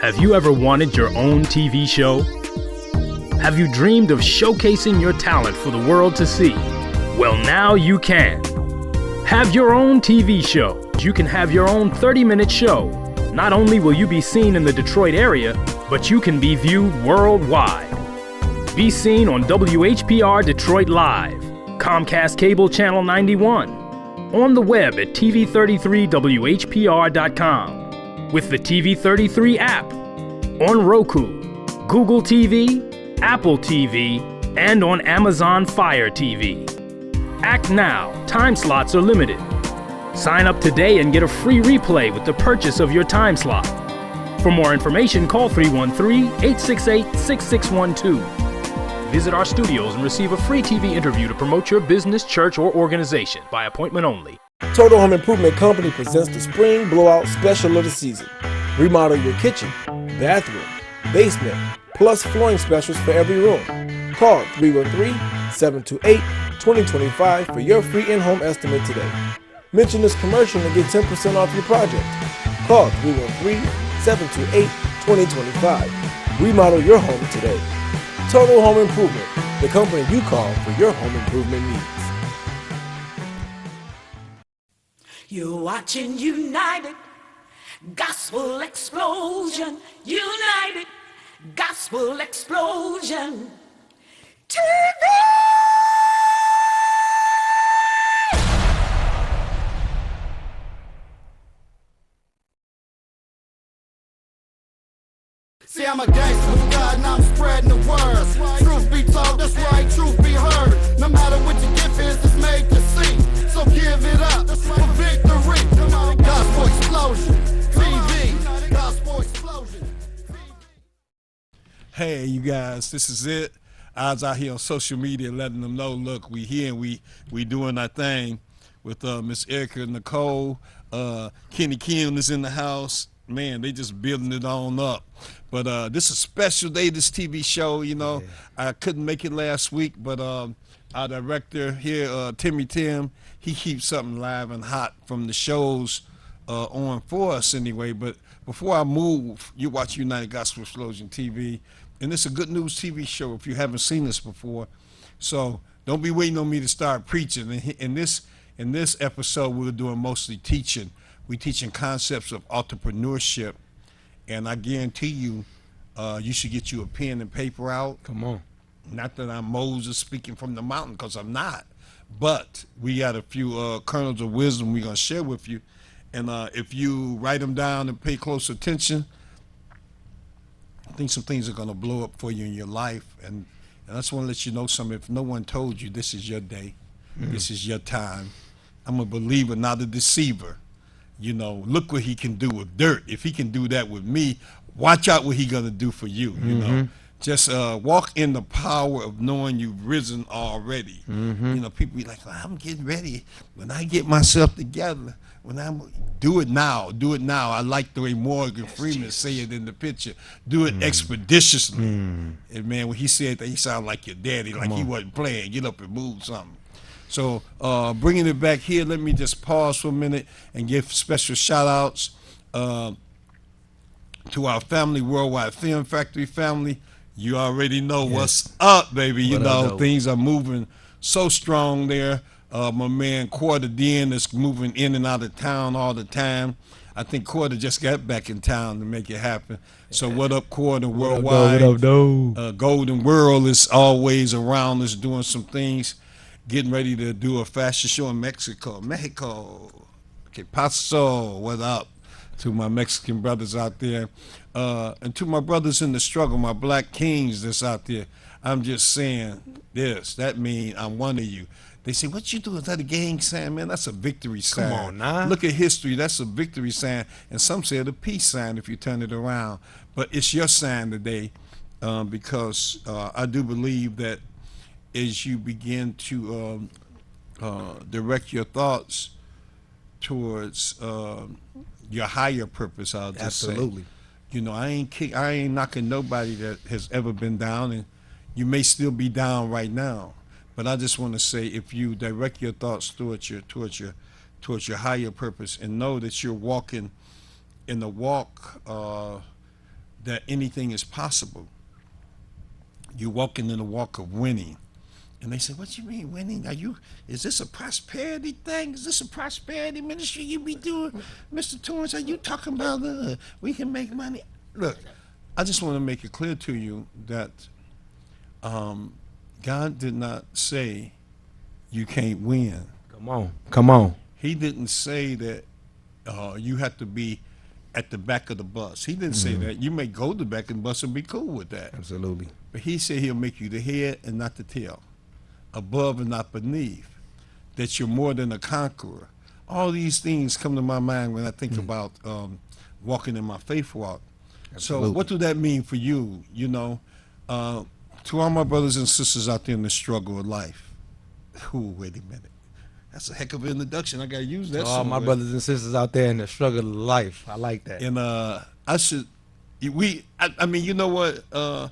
Have you ever wanted your own TV show? Have you dreamed of showcasing your talent for the world to see? Well, now you can. Have your own TV show. You can have your own 30-minute show. Not only will you be seen in the Detroit area, but you can be viewed worldwide. Be seen on WHPR Detroit Live, Comcast Cable Channel 91, on the web at TV33WHPR.com, with the TV33 app, on Roku, Google TV, Apple TV, and on Amazon Fire TV. Act now. Time slots are limited. Sign up today and get a free replay with the purchase of your time slot. For more information, call 313-868-6612. Visit our studios and receive a free TV interview to promote your business, church, or organization by appointment only. Total Home Improvement Company presents the Spring Blowout Special of the season. Remodel your kitchen, bathroom, basement, plus flooring specials for every room. Call 313-728-2025 for your free in-home estimate today. Mention this commercial and get 10% off your project. Call 313-728-2025. Remodel your home today. Total Home Improvement, the company you call for your home improvement needs. You're watching United Gospel Explosion. United Gospel Explosion TV. See, I'm a gangster with God and I'm spreading the word. Truth be told, that's right, truth be heard. No matter what your gift is, it's made to see. So give it up for victory. Gospel Explosion TV. Gospel Explosion. Hey, you guys, this is it. I was out here on social media letting them know, look, we here and we doing our thing with Miss Erica Nicole. Kenny Kim is in the house. Man, they just building it on up. But this is a special day, this TV show, you know. Yeah. I couldn't make it last week, but our director here, Timmy Tim, he keeps something live and hot from the shows on for us anyway. But before I move, you watch United Gospel Explosion TV, and it's a good news TV show if you haven't seen this before. So don't be waiting on me to start preaching. In this episode, we're doing mostly teaching. We're teaching concepts of entrepreneurship, and I guarantee you, you should get you a pen and paper out. Come on. Not that I'm Moses speaking from the mountain, because I'm not. But we got a few kernels of wisdom we're going to share with you. And if you write them down and pay close attention, I think some things are going to blow up for you in your life. And I just want to let you know something. If no one told you, this is your day. This is your time. I'm a believer, not a deceiver. You know, look what he can do with dirt. If he can do that with me, watch out what he's going to do for you, you know. Just walk in the power of knowing you've risen already. You know, people be like, I'm getting ready. When I get myself together, do it now. Do it now. I like the way Morgan Freeman say it in the picture. Do it expeditiously. And man, when he said that, he sounded like your daddy, like he wasn't playing. Get up and move something. So bringing it back here, let me just pause for a minute and give special shout outs to our family, Worldwide Film Factory family. You already know what's up, baby. You know, things are moving so strong there. My man Quarter Den is moving in and out of town all the time. I think Quarter just got back in town to make it happen. So what up, Quarter? Worldwide. What up, Golden World is always around us doing some things. Getting ready to do a fashion show in Mexico. Okay, Paso, what up to my Mexican brothers out there. And to my brothers in the struggle, my black kings that's out there. I'm just saying this. That means I'm one of you. They say, what you do? Is that a gang sign? Man, that's a victory sign. Come on now. Look at history. That's a victory sign. And some say it's a peace sign if you turn it around. But it's your sign today because I do believe that as you begin to direct your thoughts towards your higher purpose, I'll just say. You know, I ain't knocking nobody that has ever been down, and you may still be down right now. But I just want to say, if you direct your thoughts towards your higher purpose, and know that you're walking in the walk that anything is possible. You're walking in the walk of winning. And they say, what you mean winning? Is this a prosperity thing? Is this a prosperity ministry you be doing? Mr. Torrance, are you talking about we can make money? Look, I just want to make it clear to you that God did not say you can't win. Come on. He didn't say that you have to be at the back of the bus. He didn't say that. You may go to the back of the bus and be cool with that. Absolutely. But he said he'll make you the head and not the tail, above and not beneath, that you're more than a conqueror. All these things come to my mind when I think about walking in my faith walk. Absolutely. So what do that mean for you? You know, to all my brothers and sisters out there in the struggle of life. Ooh, wait a minute. That's a heck of an introduction. I got to use that. To all my brothers and sisters out there in the struggle of life. I like that. And I mean, you know what? I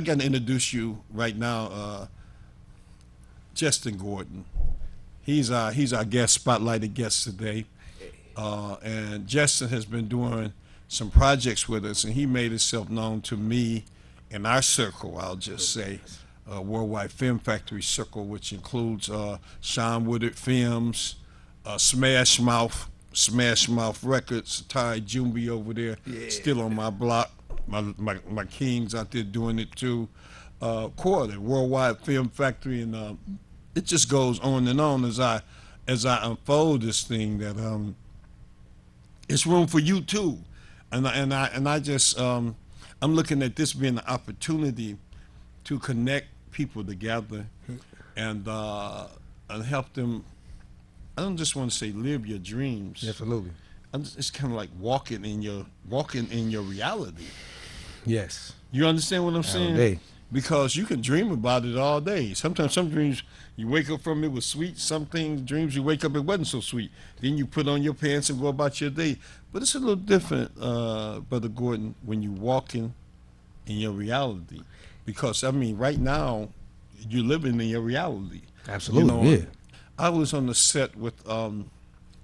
got to introduce you right now. Justin Gordon. He's our guest, spotlighted guest today. And Justin has been doing some projects with us, and he made himself known to me in our circle, I'll just say, Worldwide Film Factory Circle, which includes Sean Woodard Films, Smash Mouth Records, Ty Jumbi over there, still on my block. My kings out there doing it too. Quarter, Worldwide Film Factory, and it just goes on and on as I unfold this thing that it's room for you too, and I just I'm looking at this being an opportunity to connect people together and help them. I don't just want to say live your dreams. Absolutely. It's kind of like walking in your reality. Yes. You understand what I'm saying? day. Because you can dream about it all day. Sometimes some dreams you wake up from it was sweet. Some dreams you wake up it wasn't so sweet. Then you put on your pants and go about your day. But it's a little different, Brother Gordon, when you walking in your reality. Because I mean, right now you're living in your reality. Absolutely. Yeah. I was on the set with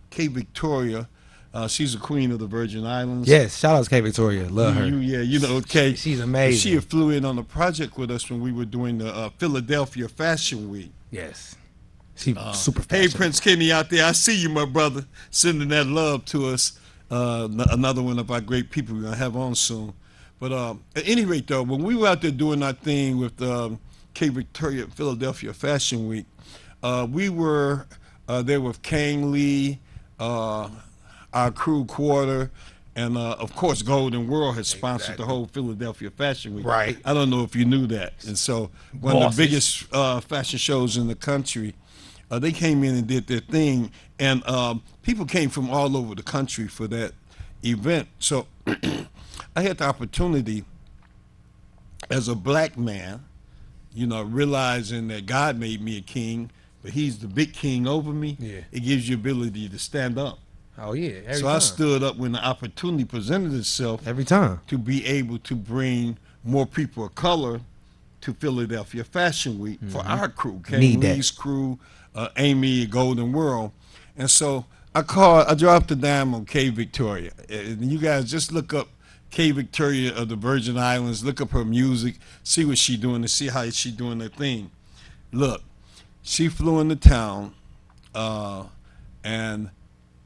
K Victoria. She's the queen of the Virgin Islands. Yes, shout out to K Victoria. Love her. You know, Kay. She's amazing. She flew in on a project with us when we were doing the Philadelphia Fashion Week. Yes. She's super Hey, fashion. Prince Kenny out there, I see you, my brother, sending that love to us. Another one of our great people we're going to have on soon. But at any rate, though, when we were out there doing our thing with K Victoria Philadelphia Fashion Week, we were there with Kang Lee, our crew Quarter, and of course Golden World has sponsored the whole Philadelphia Fashion Week. Right. I don't know if you knew that. And so one of the biggest fashion shows in the country, they came in and did their thing, and people came from all over the country for that event. So I had the opportunity as a black man, you know, realizing that God made me a king, but he's the big king over me. Yeah. It gives you ability to stand up. Oh yeah. Every So time. I stood up when the opportunity presented itself Every time. to be able to bring more people of color to Philadelphia Fashion Week for our crew, Kane Lee's crew, Amy, Golden World. And so I dropped the dime on K Victoria. And you guys just look up K Victoria of the Virgin Islands, look up her music, see what she doing, and see how she doing her thing. Look, she flew into town, and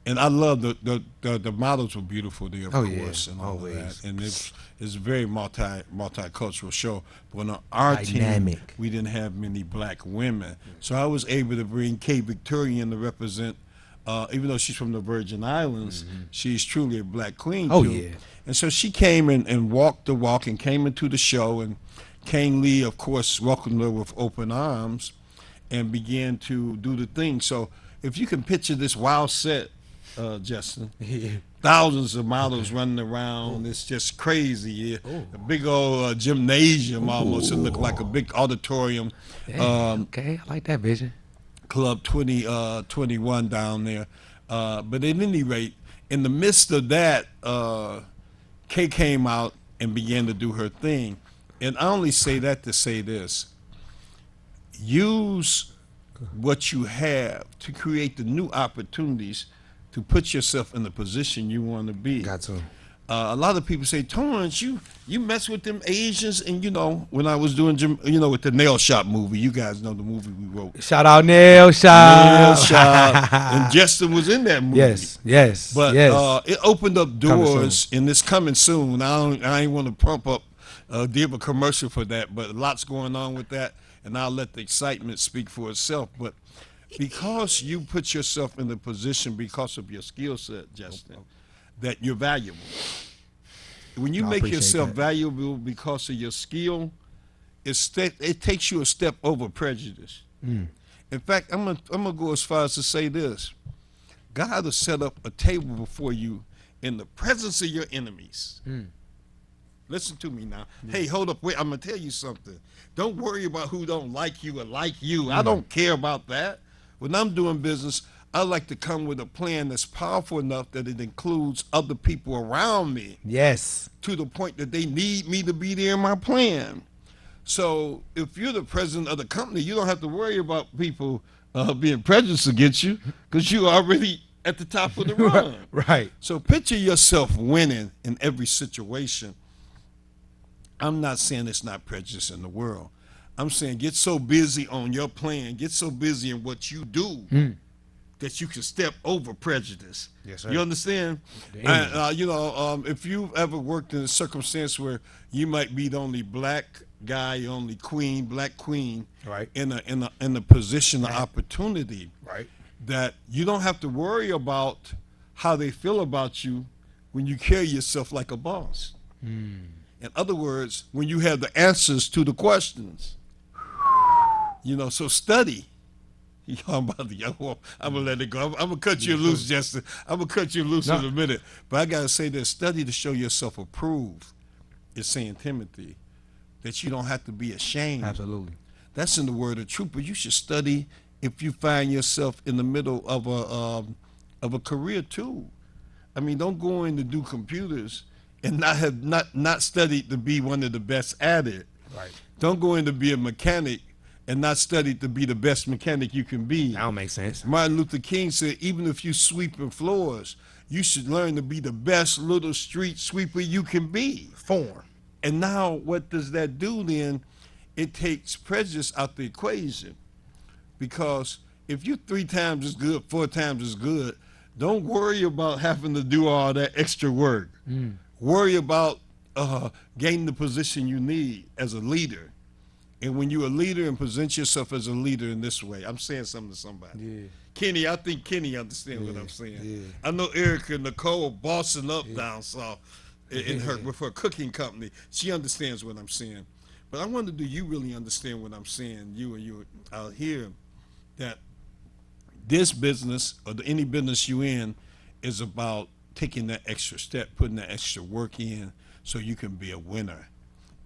I love the models were beautiful there, of course, and all of that. And it's a very multicultural show. But on our team, we didn't have many black women, so I was able to bring K Victoria in to represent. Even though she's from the Virgin Islands, she's truly a black queen too. Yeah. And so she came and walked the walk and came into the show, and Kane Lee, of course, welcomed her with open arms and began to do the thing. So if you can picture this wild set, Justin, thousands of models running around, it's just crazy. A big old gymnasium almost. It looked like a big auditorium. Okay, I like that vision. Club 2021 down there. But at any rate, in the midst of that, Kay came out and began to do her thing. And I only say that to say this. Use what you have to create the new opportunities to put yourself in the position you want to be. Got to. A lot of people say, Torrance, you mess with them Asians, and when I was doing with the Nail Shop movie, you guys know the movie we wrote. Shout out Nail Shop. Nail Shop, and Justin was in that movie. Yes. But it opened up doors, and it's coming soon. I ain't want to pump up, give a commercial for that, but lots going on with that, and I'll let the excitement speak for itself. But because you put yourself in the position because of your skill set, Justin, that you're valuable. When you make yourself valuable because of your skill, it takes you a step over prejudice. In fact, I'm gonna go as far as to say this: God has set up a table before you in the presence of your enemies. Listen to me now. Hey, hold up, wait. I'm gonna tell you something. Don't worry about who don't like you or like you. I don't care about that. When I'm doing business, I like to come with a plan that's powerful enough that it includes other people around me. Yes. To the point that they need me to be there in my plan. So if you're the president of the company, you don't have to worry about people being prejudiced against you because you're already at the top of the run. Right. So picture yourself winning in every situation. I'm not saying it's not prejudice in the world. I'm saying get so busy on your plan, get so busy in what you do that you can step over prejudice. Yes, sir. You understand? If you've ever worked in a circumstance where you might be the only black guy, only queen, black queen, right, in a position of opportunity, right, that you don't have to worry about how they feel about you when you carry yourself like a boss. In other words, when you have the answers to the questions. So study. I'm gonna let it go. I'm gonna cut you loose, Justin. I'm gonna cut you loose in a minute. But I gotta say this: study to show yourself approved. It's saying Timothy that you don't have to be ashamed. Absolutely. That's in the word of truth. But you should study if you find yourself in the middle of a career too. I mean, don't go in to do computers and not studied to be one of the best at it. Right. Don't go in to be a mechanic and not studied to be the best mechanic you can be. That don't make sense. Martin Luther King said, even if you sweeping floors, you should learn to be the best little street sweeper you can be. Form. And now what does that do then? It takes prejudice out the equation. Because if you're 3 times as good, 4 times as good, don't worry about having to do all that extra work. Worry about gaining the position you need as a leader. And when you're a leader and present yourself as a leader in this way, I'm saying something to somebody. Yeah. Kenny, I think Kenny understands what I'm saying. Yeah. I know Erica and Nicole bossing up down south with her cooking company. She understands what I'm saying. But I wonder, do you really understand what I'm saying? You out here, that this business or any business you in is about taking that extra step, putting that extra work in so you can be a winner.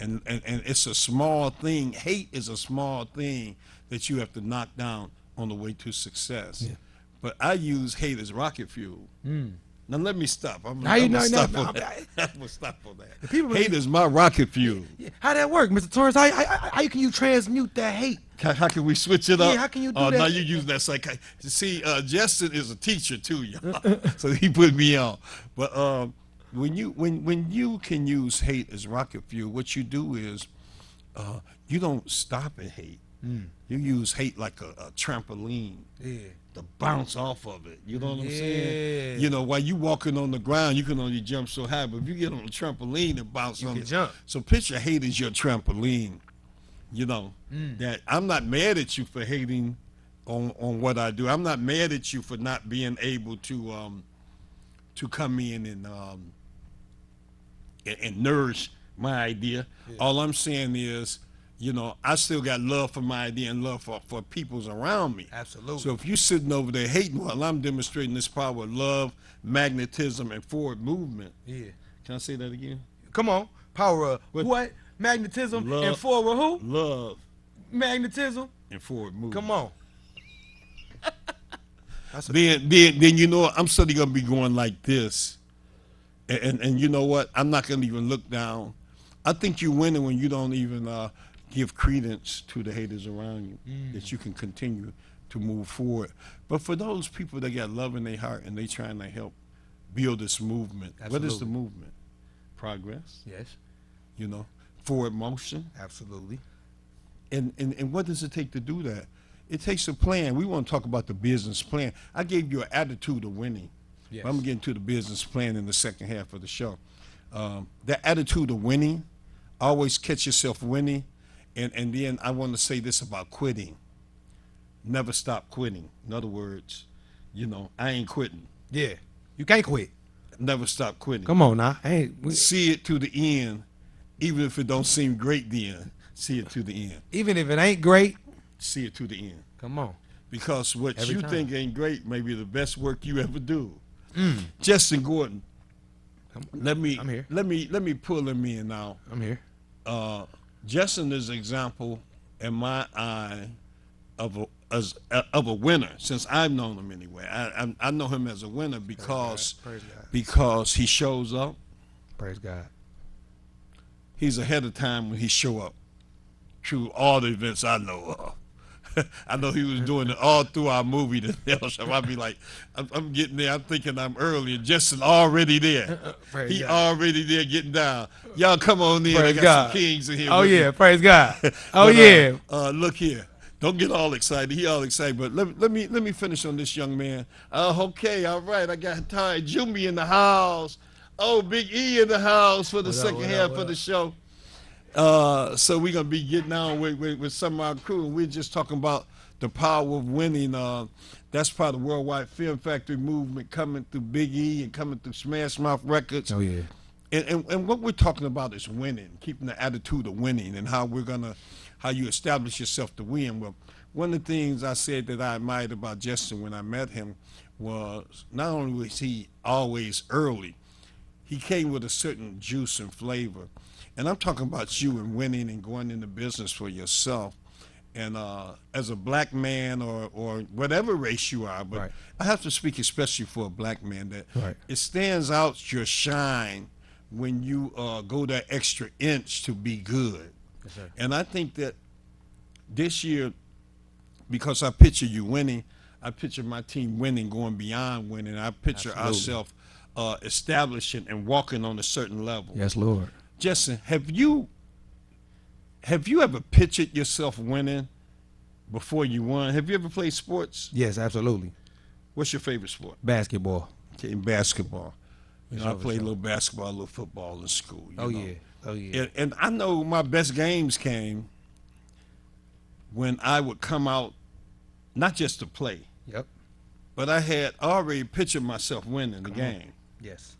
And it's a small thing. Hate is a small thing that you have to knock down on the way to success. Yeah. But I use hate as rocket fuel. Now let me stop. I'm gonna stop on that. Hate is my rocket fuel. How that work, Mr. Torrance? How can you transmute that hate? How can we switch it up? Yeah, how can you do that? Now you use that psych. See, Justin is a teacher too, y'all. So he put me on. But when you can use hate as rocket fuel, what you do is you don't stop at hate. You use hate like a trampoline to bounce off of it. You know what I'm saying? While you walking on the ground, you can only jump so high, but if you get on a trampoline and bounce on it, jump. So picture hate as your trampoline. That I'm not mad at you for hating on what I do. I'm not mad at you for not being able to come in and nourish my idea. All I'm saying is, I still got love for my idea and love for people's around me. Absolutely. So if you're sitting over there hating while I'm demonstrating this power of love, magnetism, and forward movement. Yeah. Can I say that again? Come on. Power of what? Magnetism love, and forward who? Love. Magnetism and forward movement. Come on. Then I'm suddenly gonna be going like this. And you know what? I'm not gonna even look down. I think you're winning when you don't even give credence to the haters around you, that you can continue to move forward. But for those people that got love in their heart and they trying to help build this movement, what is the movement? progress. Yes. You know, forward motion. Absolutely. And what does it take to do that? It takes a plan. We want to talk about the business plan. I gave you an attitude of winning. Yes. But I'm going to get into the business plan in the second half of the show. That attitude of winning, always catch yourself winning. And then I want to say this about quitting. Never stop quitting. In other words, you know, I ain't quitting. Yeah. You can't quit. Never stop quitting. Come on now. See it to the end, even if it don't seem great then. See it to the end. Even if it ain't great, see it to the end. Come on. Because what Every you time. think ain't great may be the best work you ever do. Justin Gordon, I'm here. Let me pull him in now. I'm here. Justin is an example in my eye of a winner, since I've known him anyway. I know him as a winner because Praise God. because he shows up. Praise God. He's ahead of time when he show up. Through all the events I know of. I know he was doing it all through our movie, The Nail Shop. I'd be like, I'm getting there. I'm thinking I'm early, and Justin already there. Praise He God. already there getting down. Y'all come on in. I Praise got God. some kings in here. Oh with yeah, me. praise God. Oh But, yeah. look here. Don't get all excited. He all excited, but let me finish on this young man. Okay, all right. I got Ty Jumi in the house. Oh, Big E in the house for the What up, second what up, half what of the up? show. So we're gonna be getting on with some of our crew, and we're just talking about the power of winning. That's part of the Worldwide Film Factory movement coming through Big E and coming through Smash Mouth Records. Oh yeah. And what we're talking about is winning, keeping the attitude of winning, and how you establish yourself to win. Well, one of the things I said that I admired about Justin when I met him was not only was he always early, he came with a certain juice and flavor. And I'm talking about you and winning and going into business for yourself. And as a black man or whatever race you are, but Right. I have to speak especially for a black man, that Right. it stands out your shine when you go that extra inch to be good. Yes, sir. And I think that this year, because I picture you winning, I picture my team winning, going beyond winning. I picture Absolutely. ourselves establishing and walking on a certain level. Yes, Lord. Justin, have you ever pictured yourself winning before you won? Have you ever played sports? Yes, absolutely. What's your favorite sport? Basketball. Okay, basketball. You know, I sure, for played a sure. little basketball, a little football in school. you Oh know. yeah. Oh yeah. And I know my best games came when I would come out, not just to play, Yep. but I had already pictured myself winning the game. Yes.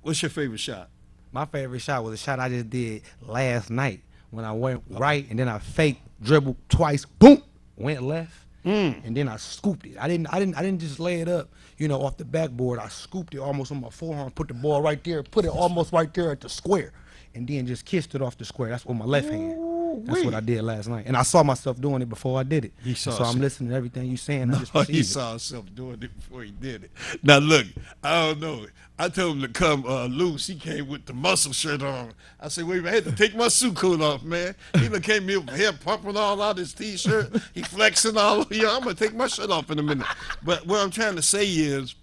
What's your favorite shot? My favorite shot was a shot I just did last night when I went right and then I faked, dribbled twice, boom, went left, and then I scooped it. I didn't just lay it up, off the backboard. I scooped it almost on my forearm, put the ball right there, put it almost right there at the square, and then just kissed it off the square. That's with my left hand. That's what I did last night, and I saw myself doing it before I did it. He saw so I'm himself. listening to everything you saying. I just Oh, perceived he it. saw himself doing it before he did it. Now look, I don't know. I told him to come loose. He came with the muscle shirt on. I said, wait a minute, I had to take my suit coat off, man. He done came here with hair pumping all out his t-shirt. He flexing all over. I'm gonna take my shirt off in a minute. But what I'm trying to say is,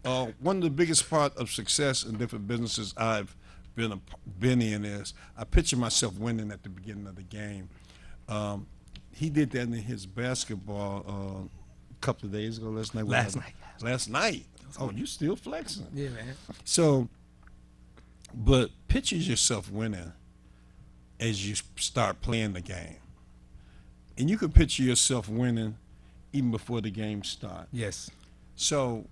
one of the biggest part of success in different businesses I've been in is I picture myself winning at the beginning of the game. He did that in his basketball a couple of days ago. Last night. Last night. Oh, you still flexing? Yeah, man. So, but picture yourself winning as you start playing the game, and you can picture yourself winning even before the game starts. Yes. So,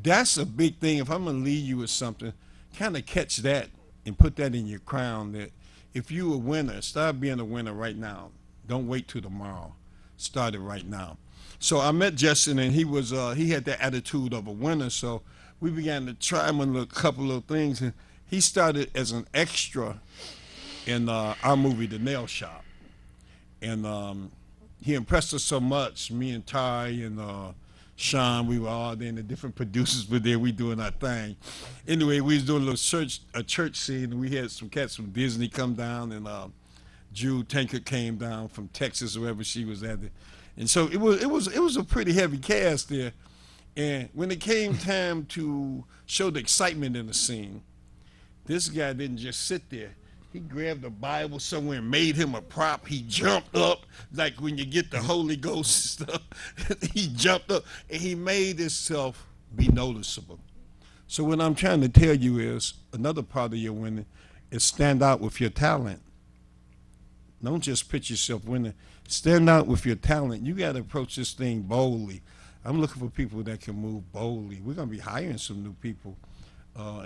that's a big thing. If I'm gonna lead you with something, kind of catch that and put that in your crown. That if you a winner, start being a winner right now. Don't wait till tomorrow. Start it right now. So I met Justin, and he had that attitude of a winner. So we began to try him on a couple of things, and he started as an extra in our movie, The Nail Shop, and he impressed us so much. Me and Ty and Sean, we were all there, and the different producers were there. We doing our thing. Anyway, we was doing a little church scene, and we had some cats from Disney come down, and Drew Tankard came down from Texas, wherever she was at. And so it was a pretty heavy cast there. And when it came time to show the excitement in the scene, This guy didn't just sit there. He grabbed the Bible somewhere and made him a prop. He jumped up, like when you get the Holy Ghost and stuff. He jumped up and he made himself be noticeable. So what I'm trying to tell you is another part of your winning is stand out with your talent. Don't just pitch yourself winning. Stand out with your talent. You got to approach this thing boldly. I'm looking for people that can move boldly. We're going to be hiring some new people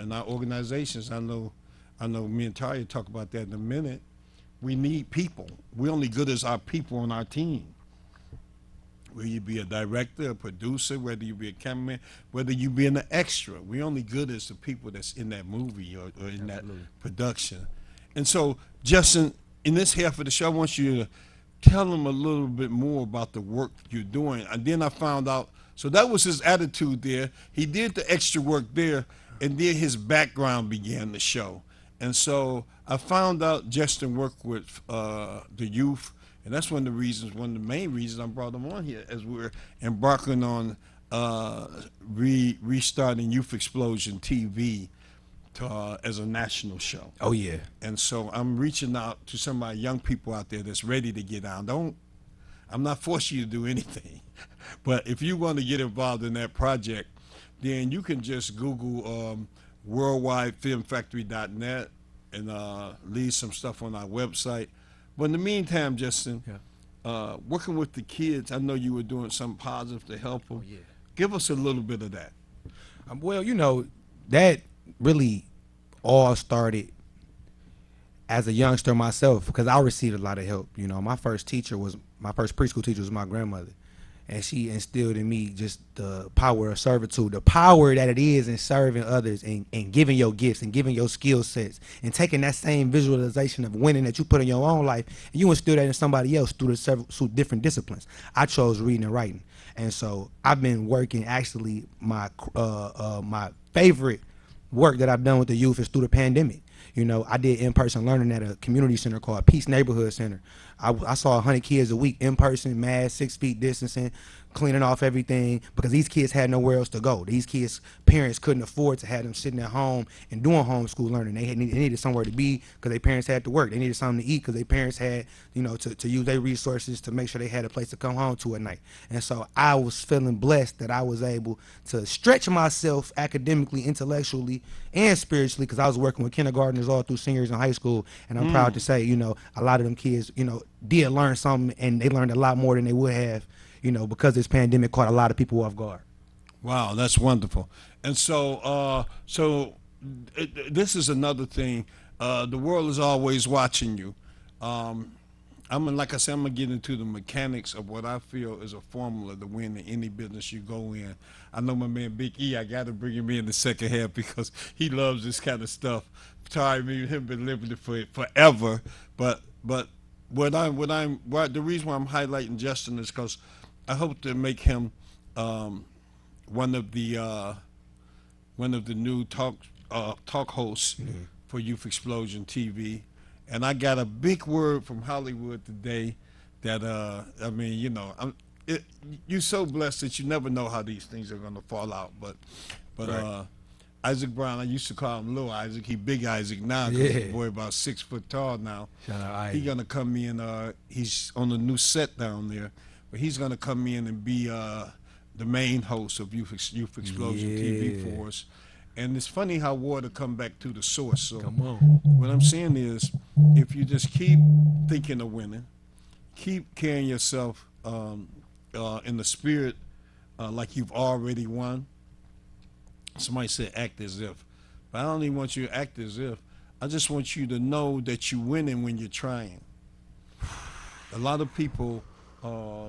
in our organizations. I know me and Taria talk about that in a minute. We need people. We're only good as our people on our team. Whether you be a director, a producer, whether you be a cameraman, whether you be an extra, we're only good as the people that's in that movie or in that production. And so, Justin, in this half of the show, I want you to tell them a little bit more about the work you're doing. And then I found out, so that was his attitude there. He did the extra work there, and then his background began to show. And so I found out Justin worked with the youth. And that's one of the main reasons I brought him on here as we're embarking on restarting Youth Explosion TV as a national show. Oh, yeah. And so I'm reaching out to some of my young people out there that's ready to get on. I'm not forcing you to do anything. But if you want to get involved in that project, then you can just Google worldwidefilmfactory.net and leave some stuff on our website. But in the meantime, Justin, working with the kids, I know you were doing something positive to help them. Oh, yeah. Give us a little bit of that. Well, that really all started as a youngster myself, because I received a lot of help. My first preschool teacher was my grandmother. And she instilled in me just the power of servitude, the power that it is in serving others and giving your gifts and giving your skill sets and taking that same visualization of winning that you put in your own life and you instill that in somebody else through the different disciplines. I chose reading and writing. And so I've been working, actually, my favorite work that I've done with the youth is through the pandemic. I did in-person learning at a community center called Peace Neighborhood Center. I saw 100 kids a week in person, mask, 6 feet distancing, cleaning off everything, because these kids had nowhere else to go. These kids' parents couldn't afford to have them sitting at home and doing homeschool learning. They needed somewhere to be because their parents had to work. They needed something to eat because their parents had, to use their resources to make sure they had a place to come home to at night. And so I was feeling blessed that I was able to stretch myself academically, intellectually, and spiritually, because I was working with kindergartners all through seniors in high school. And I'm proud to say, a lot of them kids, did learn something, and they learned a lot more than they would have, because this pandemic caught a lot of people off guard. Wow, that's wonderful. And so, this is another thing. The world is always watching you. Like I said, I'm gonna get into the mechanics of what I feel is a formula to win in any business you go in. I know my man Big E. I got to bring him in the second half because he loves this kind of stuff. Sorry, me and him been living it for forever. But the reason why I'm highlighting Justin is because I hope to make him one of the new talk hosts for Youth Explosion TV. And I got a big word from Hollywood today that you're so blessed that you never know how these things are gonna fall out. But right. Isaac Brown, I used to call him Little Isaac. He Big Isaac now because the boy about 6 foot tall now. Shout out Isaac. He's gonna come in. He's on a new set down there, but he's gonna come in and be the main host of Youth Explosion TV for us. And it's funny how water come back to the source. So come on. What I'm saying is, if you just keep thinking of winning, keep carrying yourself in the spirit like you've already won. Somebody said act as if. But I don't even want you to act as if. I just want you to know that you're winning when you're trying. A lot of people,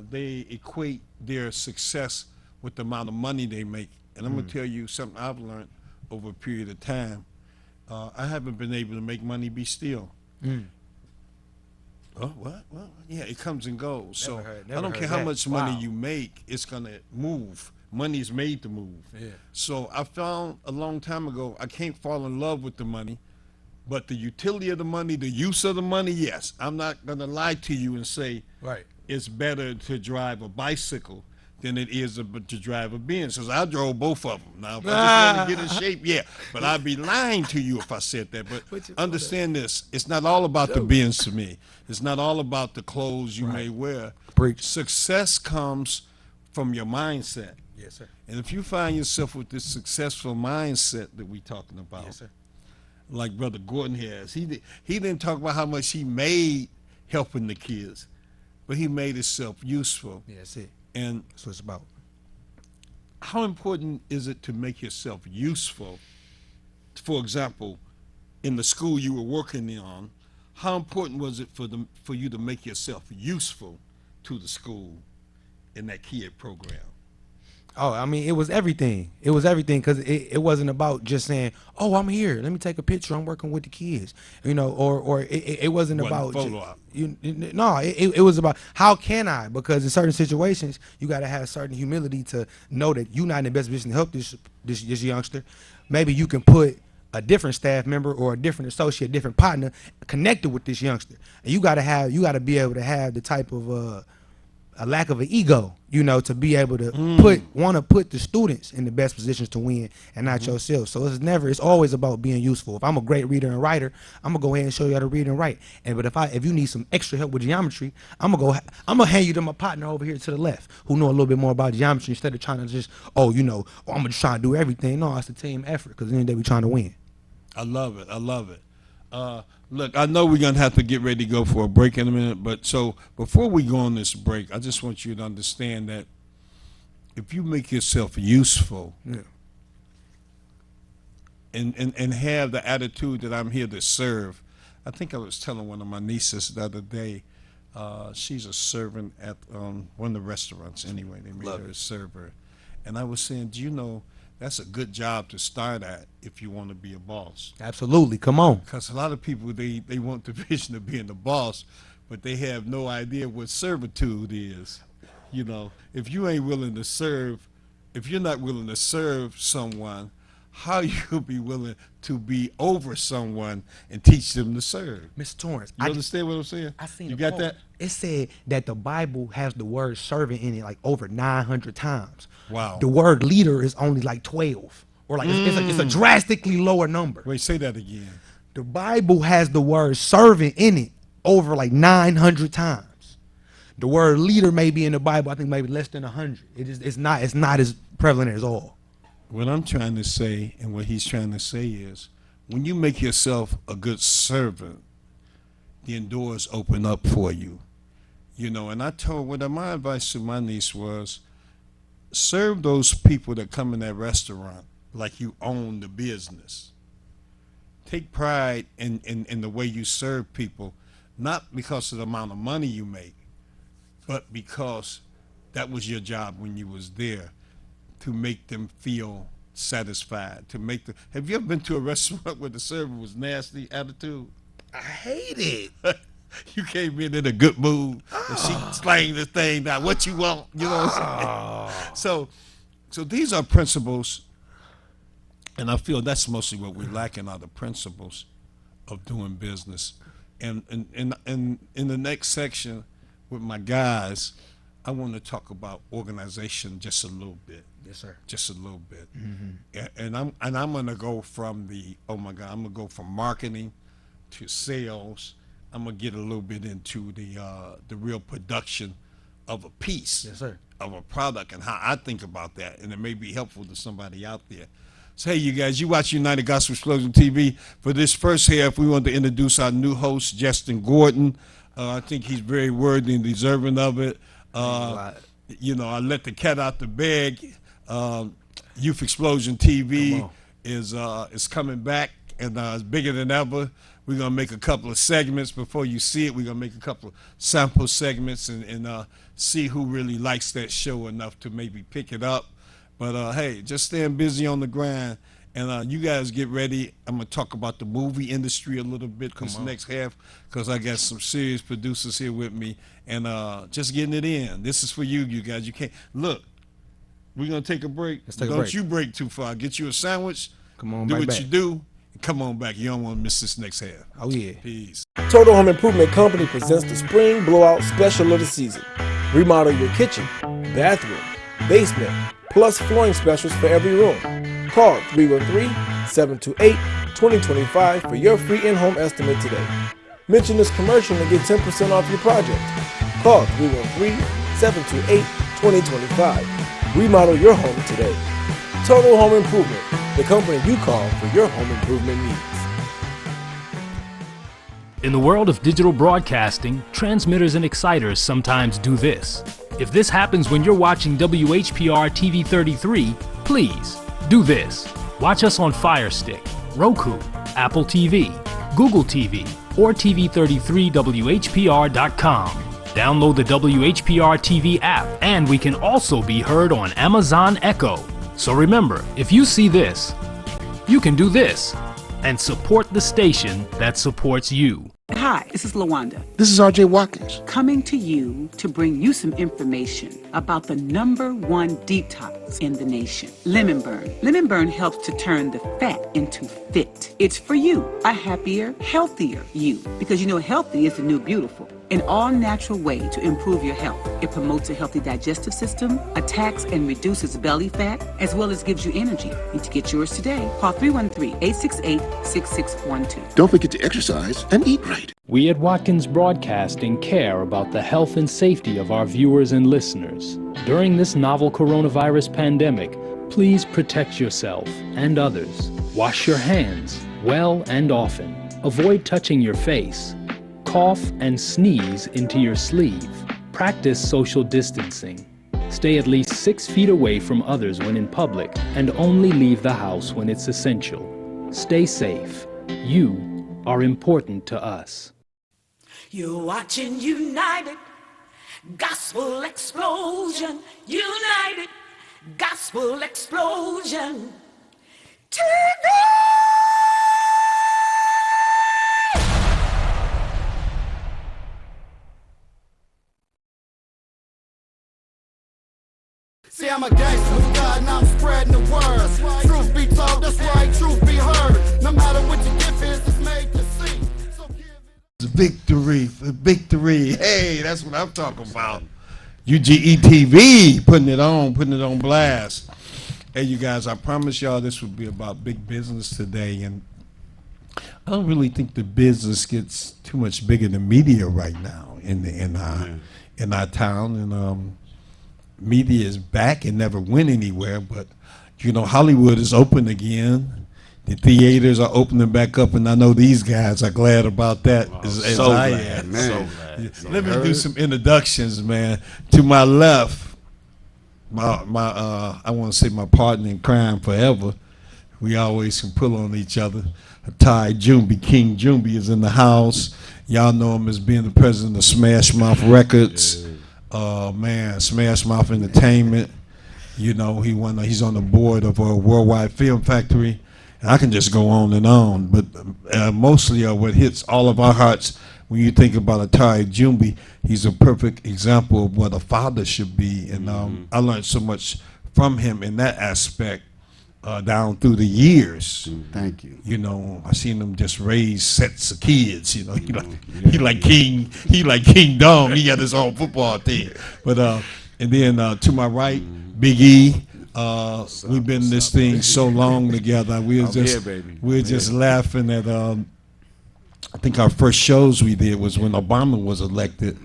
they equate their success with the amount of money they make. And I'm going to tell you something I've learned over a period of time. I haven't been able to make money be still. Oh, what? Well, yeah, it comes and goes. I don't care how much money you make, it's going to move. Money is made to move. Yeah. So I found a long time ago, I can't fall in love with the money, but the utility of the money, the use of the money, yes. I'm not going to lie to you and say it's better to drive a bicycle than it is to drive a Benz. Because I drove both of them. Now, if I just want to get in shape, yeah. But I'd be lying to you if I said that. But understand this. It's not all about the Benz to me. It's not all about the clothes you may wear. Preach. Success comes from your mindset. Yes, sir. And if you find yourself with this successful mindset that we're talking about, Yes, sir. like Brother Gordon has, he didn't talk about how much he made helping the kids, but he made himself useful. Yeah, that's it. And That's what it's about. how important is it to make yourself useful? For example, in the school you were working on, how important was it for you to make yourself useful to the school in that kid program? Oh, I mean, it was everything. It was everything because it wasn't about just saying, "Oh, I'm here. Let me take a picture. I'm working with the kids," or it wasn't about photo op. No, it was about how can I? Because in certain situations, you got to have certain humility to know that you're not in the best position to help this youngster. Maybe you can put a different staff member or a different associate, different partner connected with this youngster, and you got to be able to have the type of a lack of an ego, to be able to put the students in the best positions to win and not yourself. So it's always about being useful. If I'm a great reader and writer, I'm gonna go ahead and show you how to read and write. But if you need some extra help with geometry, I'm gonna hand you to my partner over here to the left who know a little bit more about geometry instead of trying to just, I'm gonna just try to do everything. No, it's a team effort because at the end of the day, we're trying to win. I love it. I love it. Look, I know we're going to have to get ready to go for a break in a minute, but so before we go on this break, I just want you to understand that if you make yourself useful and have the attitude that I'm here to serve, I think I was telling one of my nieces the other day, she's a servant at one of the restaurants anyway. They made her a server. And I was saying, do you know, that's a good job to start at if you want to be a boss. Absolutely. Come on. Because a lot of people, they want the vision of being the boss, but they have no idea what servitude is. If you ain't willing to serve, if you're not willing to serve someone, how you be willing to be over someone and teach them to serve? Mr. Torrance, You understand what I'm saying? I seen you a got quote. that? It said that the Bible has the word servant in it like over 900 times. Wow. The word leader is only like 12, or like it's a drastically lower number. Wait, say that again. The Bible has the word servant in it over like 900 times. The word leader may be in the Bible, I think maybe less than 100. It's not as prevalent as all. What I'm trying to say and what he's trying to say is when you make yourself a good servant, then doors open up for you. And I told my advice to my niece was serve those people that come in that restaurant like you own the business. Take pride in the way you serve people, not because of the amount of money you make, but because that was your job when you was there, to make them feel satisfied, have you ever been to a restaurant where the server was nasty attitude? I hate it. You came in a good mood and she slang the thing down. What you want? You know what I'm saying? So these are principles, and I feel that's mostly what we're lacking are the principles of doing business. And in the next section with my guys, I want to talk about organization just a little bit. Yes, sir. Just a little bit. And I'm gonna go from I'm gonna go from marketing to sales. I'm gonna get a little bit into the real production of a piece, yes, sir, of a product, and how I think about that, and it may be helpful to somebody out there. So hey, you guys, you watch United Gospel Explosion TV. For this first half, we want to introduce our new host, Justin Gordon. I think he's very worthy and deserving of it. I let the cat out the bag. Youth Explosion TV is coming back, and it's bigger than ever. We're going to make a couple of segments before you see it. We're going to make a couple of sample segments and see who really likes that show enough to maybe pick it up. But, hey, just staying busy on the grind. And you guys get ready. I'm going to talk about the movie industry a little bit this next half because I got some serious producers here with me. And just getting it in. This is for you guys. You can't. Look, we're going to take a break. Let's take a Don't break. you break too far. Get you a sandwich. Come on do right what back. you do. And come on back. You don't want to miss this next half. Oh, yeah. Peace. Total Home Improvement Company presents the Spring Blowout Special of the Season. Remodel your kitchen, bathroom, basement, plus flooring specials for every room. Call 313-728-2025 for your free in-home estimate today. Mention this commercial and get 10% off your project. Call 313-728-2025. Remodel your home today. Total Home Improvement, the company you call for your home improvement needs. In the world of digital broadcasting, transmitters and exciters sometimes do this. If this happens when you're watching WHPR TV 33, please do this. Watch us on Fire Stick, Roku, Apple TV, Google TV, or TV33WHPR.com. Download the WHPR TV app, and we can also be heard on Amazon Echo. So remember, if you see this, you can do this and support the station that supports you. Hi, this is LaWanda, This is RJ Watkins. coming to you to bring you some information about the #1 detox in the nation, Lemon Burn. Lemon Burn helps to turn the fat into fit. It's for you, a happier, healthier you, because you know healthy is the new beautiful. An all-natural way to improve your health. It promotes a healthy digestive system, attacks and reduces belly fat, as well as gives you energy. Need to get yours today. Call 313-868-6612. Don't forget to exercise and eat right. We at Watkins Broadcasting care about the health and safety of our viewers and listeners. During this novel coronavirus pandemic, please protect yourself and others. Wash your hands well and often. Avoid touching your face. Cough and sneeze into your sleeve. Practice social distancing. Stay at least 6 feet away from others when in public and only leave the house when it's essential. Stay safe. You are important to us. You're watching United Gospel Explosion. United Gospel Explosion. TV! See, I'm a gangster with God and I'm spreading the word. Truth be told, that's right, truth be heard. No matter what your gift is, it's made to see. So give it Victory, victory. Hey, that's what I'm talking about. UGE TV, putting it on blast. Hey, you guys, I promise y'all this would be about big business today, and I don't really think the business gets too much bigger than media right now in our town, and media is back and never went anywhere. But you know, Hollywood is open again. The theaters are opening back up, and I know these guys are glad about that as I am. man. Let me do some introductions, man. To my left, my I want to say my partner in crime forever. We always can pull on each other. Ty Jumbi, King Jumbi is in the house. Y'all know him as being the president of Smash Mouth Records. Man, Smash Mouth Entertainment. You know, he's on the board of a Worldwide Film Factory. And I can just go on and on, but mostly what hits all of our hearts when you think about Atari Jumbi, he's a perfect example of what a father should be. And I learned so much from him in that aspect down through the years. Thank you. You know, I seen him just raise sets of kids. You know, he like King Dong. He got his own football team. But and then to my right, Big E. We've been in this thing so long together. We were just laughing at. I think our first shows we did was when Obama was elected,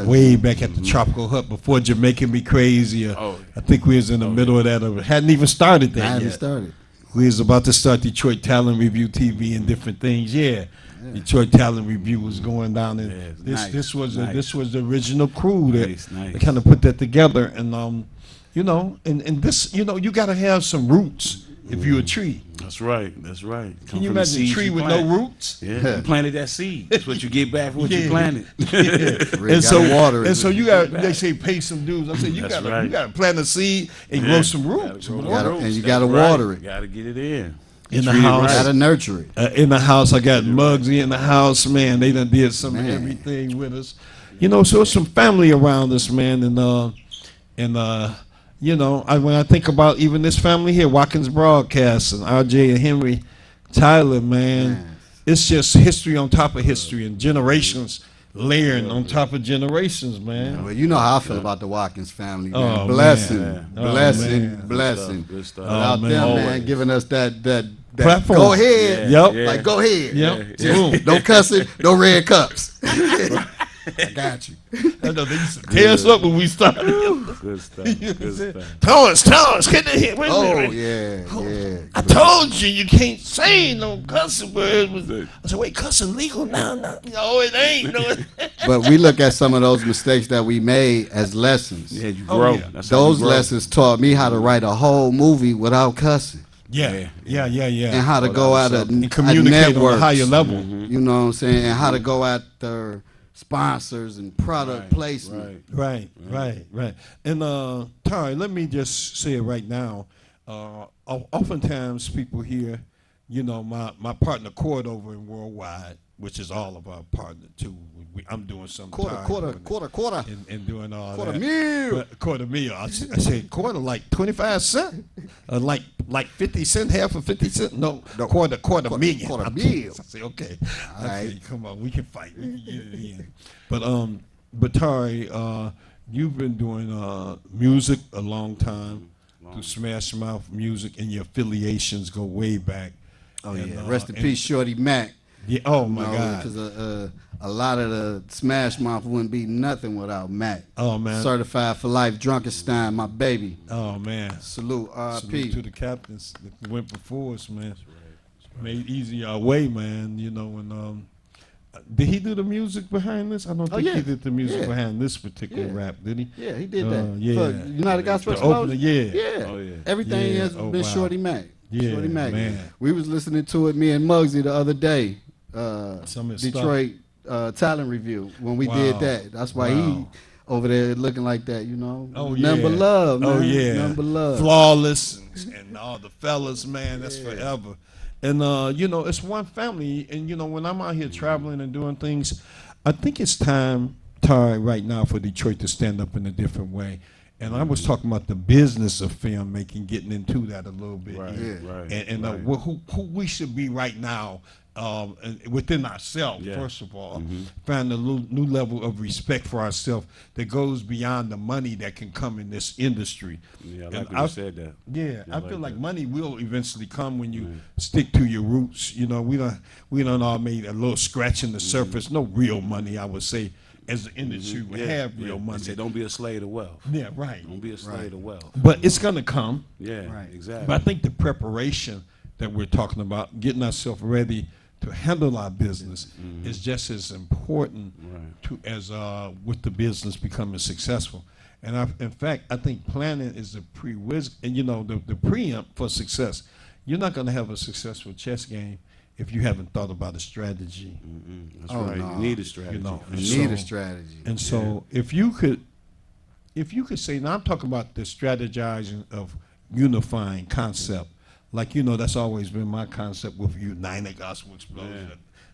way back at the Tropical Hut before Jamaican Be Crazy. I think we was in the middle of that. Hadn't even started that Hadn't yet. started. We was about to start Detroit Talent Review TV and different things. Detroit Talent Review was going down, and this was the original crew that kind of put that together. And you know, and this, you know, you got to have some roots if you're a tree. That's right. Can you imagine a tree with no roots? Yeah, you planted that seed. That's what you get back for what you planted. And so you got, they say pay some dues. I said you got to plant a seed and grow some roots. You got to water it. Got to get it in. In the house, Got to nurture it. in the house, I got Muggsy in the house. Man, they done did some of everything with us. You know, so it's some family around us, man, and you know, when I think about even this family here, Watkins Broadcast and RJ and Henry Tyler, man, it's just history on top of history and generations layering on top of generations, man. Well, you know how I feel about the Watkins family, man. Oh, blessing, man. blessing, man. blessing. Good stuff. Without man. them, Always. man, giving us that Platform. go ahead. Yep. Yeah. Like, go ahead. Yep. Just no cussing, no red cups. I got you. I know they used to tear us up when we started. Good stuff. Good stuff. Terrence, get the hit. Wait a Oh, minute. yeah. I told you you can't say no cussing words. I said, wait, cussing legal now? No, it ain't. No, But we look at some of those mistakes that we made as lessons. Yeah, you grow. yeah. That's how you Those grow. lessons taught me how to write a whole movie without cussing. yeah. And how to Oh, go that at was a something. And communicate on a networks. higher level. You know what I'm saying? And how to go at their sponsors and product placement. Right. Right. And Tari, let me just say it right now. Oftentimes people hear, my partner Cord over in Worldwide, which is all of our partner too. I'm doing some Quarter. and doing all Quarter that. meal. But quarter meal. I said quarter like 25 cents, like 50 cent, half of 50 cent. No, quarter million. Quarter I meal. say okay. All right. Come on, we can fight. We can get it in. But Tari, you've been doing music a long time through Smash Mouth Music, and your affiliations go way back. Oh, And, yeah. Rest in peace, Shorty Mac. Yeah. Oh my God. Because a lot of the Smash Mouth wouldn't be nothing without Mac. Oh man. Certified for life, Drunkenstein, my baby. Oh man. Salute, Salute R.I.P. to the captains that went before us, man. Made easy our way, man. And did he do the music behind this? I don't think yeah. he did the music Yeah. behind this particular Yeah. rap, did he? Yeah, he did that. Yeah. For United Gospel The opener, Explosion? yeah. Yeah. Oh, yeah. Everything Yeah. has Oh, been wow. Shorty Mac. Yeah, Shorty Mac. man. We was listening to it, me and Muggsy, the other day. Some of his Detroit talent review when we did Wow. that. That's why he Wow. over there looking like that, Oh, Number yeah. love, man. Oh, yeah. Number love. Flawless and all the fellas, man, that's forever. And, it's one family. And, when I'm out here traveling and doing things, I think it's time, Tari, right now for Detroit to stand up in a different way. And I was talking about the business of filmmaking, getting into that a little bit. Right, here. right, And right. who we should be right now within ourselves, Yeah. first of all. Find a new level of respect for ourselves that goes beyond the money that can come in this industry. Yeah, I And like when you said that. Yeah, I feel like that. money will eventually come when you stick to your roots. We done all made a little scratch in the surface. No real money, I would say, as the industry would have real They money. say don't be a slave to wealth. Yeah, right. Don't be a slave to wealth. But it's gonna come. Yeah, Right. exactly. But I think the preparation that we're talking about, getting ourselves ready to handle our business, is just as important as with the business becoming successful. And in fact, I think planning is the and the preempt for success. You're not going to have a successful chess game if you haven't thought about a strategy. That's Oh, right. no. You need a strategy. and You need so- a strategy. And so if you could say, now I'm talking about the strategizing of unifying concept. Like, that's always been my concept with United Gospel Explosion,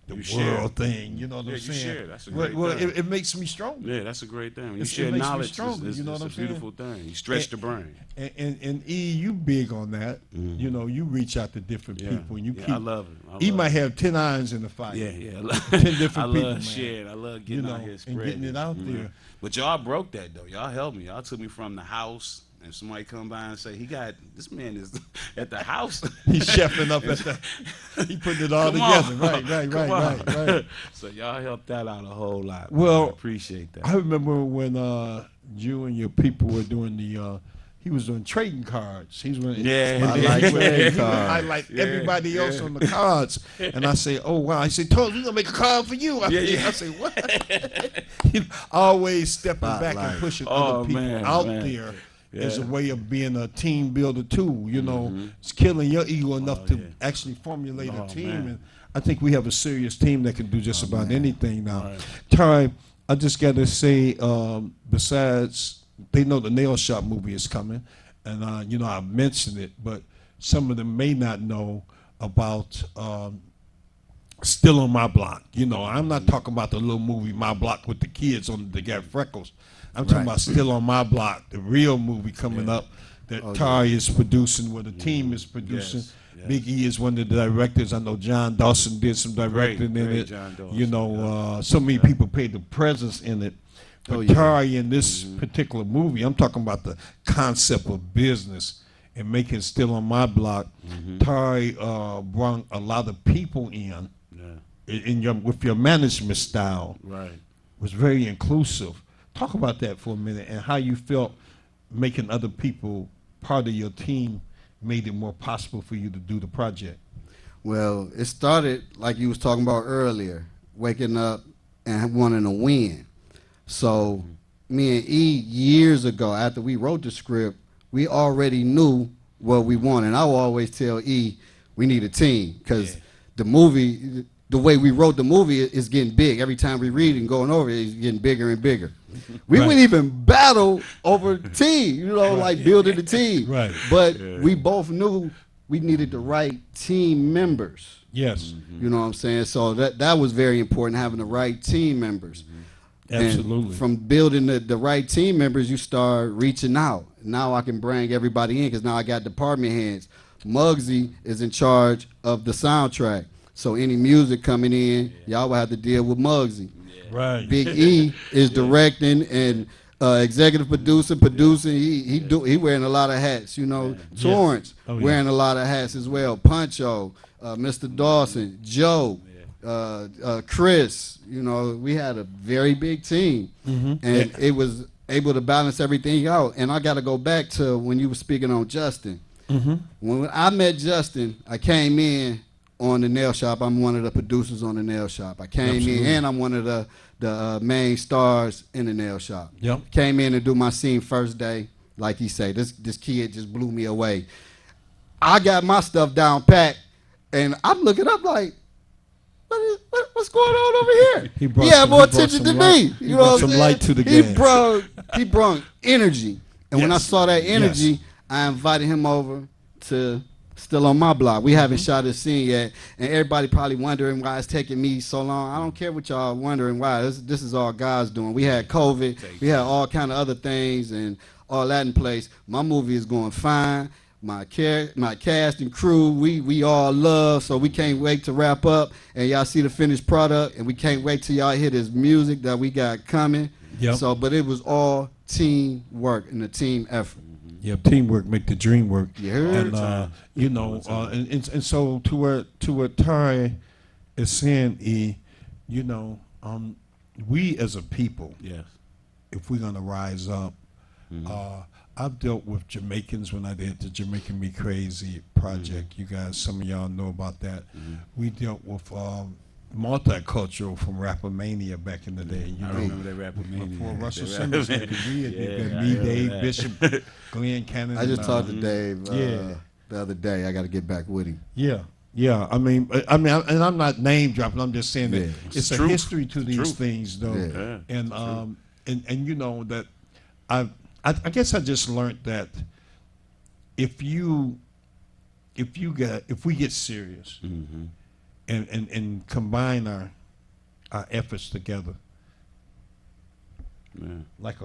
the You world share. thing, you know what I'm Yeah, you saying? share. That's a great well, thing. it makes me stronger. Yeah, that's a great thing. When you It share makes me knowledge, stronger, it's you know what a I'm saying? beautiful thing. You stretch the brain. And E, you big on that. You reach out to different people, and you keep. I love it. E might have 10 irons in the fire. Yeah. 10 different I people, love man. sharing. I love getting out here and spreading getting it out there. But y'all broke that though. Y'all helped me. Y'all took me from the house. And somebody come by and say, this man is at the house. He's chefing up he putting it all Come on. together. Come on. Right. So y'all helped that out a whole lot. Well, I appreciate that. I remember when you and your people were doing he was doing trading cards. He's doing Yeah. I like trading I like everybody else on the cards, and I say, oh wow. I say, Told, we're gonna make a card for you. I say, what? Always stepping back Spotlight. and pushing Oh, other people man, out man. there. Yeah. As a way of being a team builder too, it's killing your ego enough to actually formulate a team, man. and I think we have a serious team that can do just about anything now. Tari, I just got to say, besides, they know the Nail Shop movie is coming, and I mentioned it, but some of them may not know about Still on My Block. I'm not talking about the little movie My Block with the kids on that got freckles. I'm talking about Still on My Block, the real movie coming up that Tari is producing, where the team is producing. Big E is one of the directors. I know John Dawson did some directing in it. John Dawson, You know, so many people paid the presence in it. But Tari in this particular movie, I'm talking about the concept of business and making Still on My Block. Tari brought a lot of people in with your management style. Right. Was very inclusive. Talk about that for a minute and how you felt making other people part of your team made it more possible for you to do the project. Well, it started like you was talking about earlier, waking up and wanting to win. So me and E, years ago, after we wrote the script, we already knew what we wanted. And I will always tell E, we need a team, because the movie, the way we wrote the movie is getting big. Every time we read and going over it, it's getting bigger and bigger. We wouldn't even battle over team, you know, like building the team. But we both knew we needed the right team members. Yes. You know what I'm saying? So that was very important, having the right team members. Absolutely. And from building the right team members, you start reaching out. Now I can bring everybody in, because now I got department heads. Muggsy is in charge of the soundtrack. So any music coming in, y'all will have to deal with Muggsy. Right. Big E is directing and executive producing. He wearing a lot of hats. You know, Torrance wearing a lot of hats as well. Puncho, Mr. Dawson, Joe, Chris. You know, we had a very big team, and it was able to balance everything out. And I got to go back to when you were speaking on Justin. When I met Justin, I came in on the nail shop. I'm one of the producers on the nail shop. I came in, and I'm one of the main stars in the nail shop. Came in and do my scene first day. Like he said, this kid just blew me away. I got my stuff down packed, and I'm looking up like, what's going on over here? He had more attention than me. You know what I'm saying? Some light to the game. He brought energy. And when I saw that energy, I invited him over to Still on My Block. We haven't shot a scene yet, and everybody probably wondering why it's taking me so long. I don't care what y'all wondering why. This is all God's doing. We had COVID. We had all kind of other things and all that in place. My movie is going fine. My cast and crew, we all love, so we can't wait to wrap up and y'all see the finished product, and we can't wait till y'all hear this music that we got coming. So, but it was all teamwork and a team effort. Teamwork make the dream work. And you know, and so to what Tari is saying, you know, we as a people, if we're gonna rise up, I've dealt with Jamaicans when I did the Jamaican Me Crazy project. You guys, some of y'all know about that. We dealt with multicultural from Rappermania back in the day. You I know, remember that Rappermania. Before Russell Simmons, we had me, Dave Bishop, Glenn Cannon. I just talked to Dave the other day. I got to get back with him. Yeah. I mean, and I'm not name dropping. I'm just saying that it's a truth. history to these things, though. And you know that I guess I just learned that if we get serious and combine our efforts together, like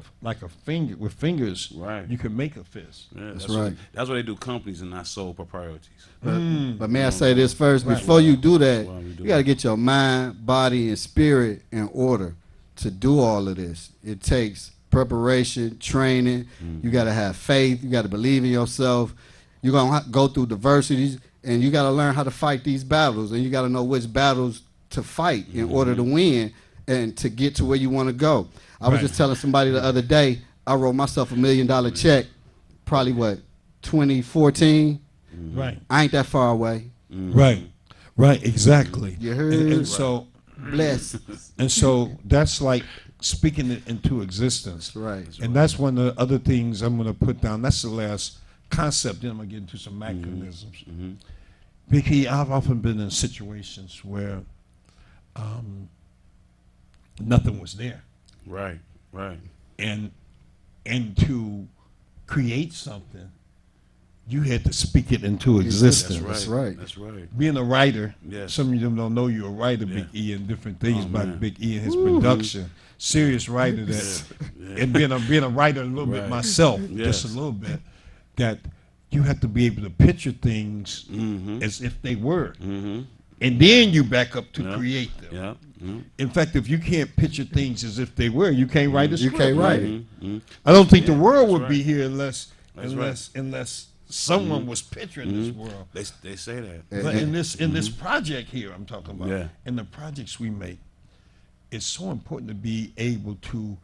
a finger with fingers, you can make a fist. That's right. That's what they do, companies and not sole proprietors. But may I say this first? Before you do that, you got to get your mind, body, and spirit in order to do all of this. It takes preparation, training. You got to have faith. You got to believe in yourself. You're going to go through diversities, and you got to learn how to fight these battles, and you got to know which battles to fight in order to win and to get to where you want to go. I was just telling somebody the other day, I wrote myself $1 million check, probably 2014. Right. I ain't that far away. Right, exactly. You heard? And so, bless. And so that's like speaking it into existence. Right. And that's one of the other things I'm going to put down. That's the last concept. Then I'm going to get into some mechanisms. Vicky, I've often been in situations where nothing was there. Right. And to create something, you had to speak it into existence. That's right. Being a writer, some of them don't know you're a writer, Big E, and different things about Big E and his production. Serious writer that, and being a writer a little bit myself, just a little bit, that you have to be able to picture things Mm-hmm. as if they were. Mm-hmm. And then you back up to Yeah. create them. Yeah. Mm-hmm. In fact, if you can't picture things as if they were, you can't write a You script. can't write it. Mm-hmm. I don't think the Yeah, world that's would be right. here That's unless someone was picturing this world. They say that. But in this project here, I'm talking about, Yeah. in the projects we make, it's so important to be able to.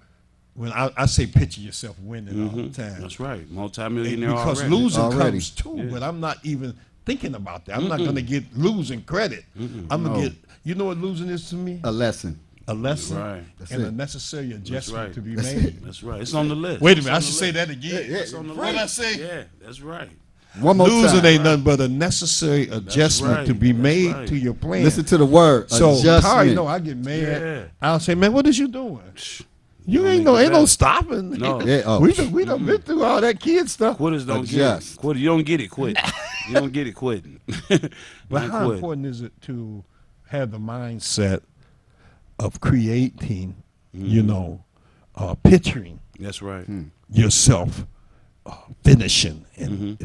When I say picture yourself winning all the time, That's right. Multi-millionaire because already. losing Already. comes too. Yeah. But I'm not even thinking about that. I'm not going to get losing credit. I'm going to No. get. You know what losing is to me? A lesson. A lesson Right. That's and it. a necessary adjustment right. to be That's made. it. That's right. It's on the list. Wait a It's minute, on I the should say list. that again. It's on the What did list. I say? Yeah, that's right. One more Losing time. ain't nothing but a necessary adjustment right. to be That's made right. to your plan. Listen to the word. So adjustment. Tari, know I get mad. Yeah. I'll say, man, what is you doing? You Don't ain't make no it ain't no better. stopping. No. Yeah, oh. We done been through all that kid stuff. Quitters don't Adjust. get it. Quitter, you don't get it quitting. You don't get it quitting. But Don't how quit. important is it to have the mindset of creating, you know, picturing That's right. yourself finishing and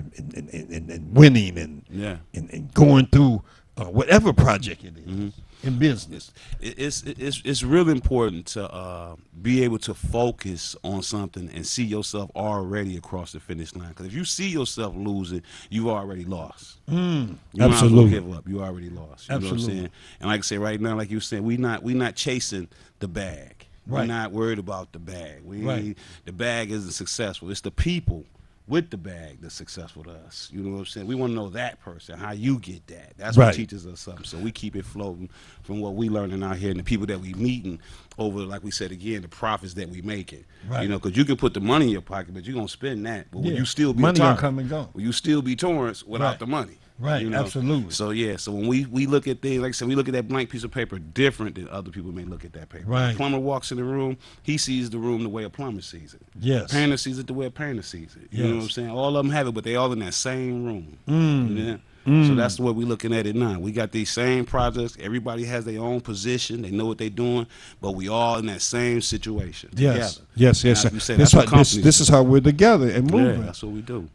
winning and, Yeah. and going through whatever project it is in business. It's really important to be able to focus on something and see yourself already across the finish line. Because if you see yourself losing, you've already lost. You might as well Absolutely. give up. You already lost. You know what I'm Absolutely. saying? And like I say, right now, like you said, we not chasing the bag. Right. We're not worried about the bag. Right. The bag isn't successful. It's the people with the bag that's successful to us. You know what I'm saying? We want to know that person, how you get that. That's Right. what teaches us something. So we keep it floating from what we learning out here and the people that we meeting over, like we said again, the profits that we making. Right. You know, because you can put the money in your pocket, but you're going to spend that. But will Yeah. you still be Money a gonna Torrance? come and go. Will you still be Torrance without Right. the money? Right, absolutely. So yeah, so when we look at things, like I said, we look at that blank piece of paper different than other people may look at that paper. Right. A plumber walks in the room, he sees the room the way a plumber sees it. Yes. Painter sees it the way a painter sees it. You know what I'm Yes. saying? All of them have it, but they all in that same room. Yeah? Mm. So that's the way we're looking at it now. We got these same projects. Everybody has their own position. They know what they're doing, but we all in that same situation Yes. together. Yes. Now, like you said, This, that's what companies this do. is how we're together and Yeah, moving. that's what we do.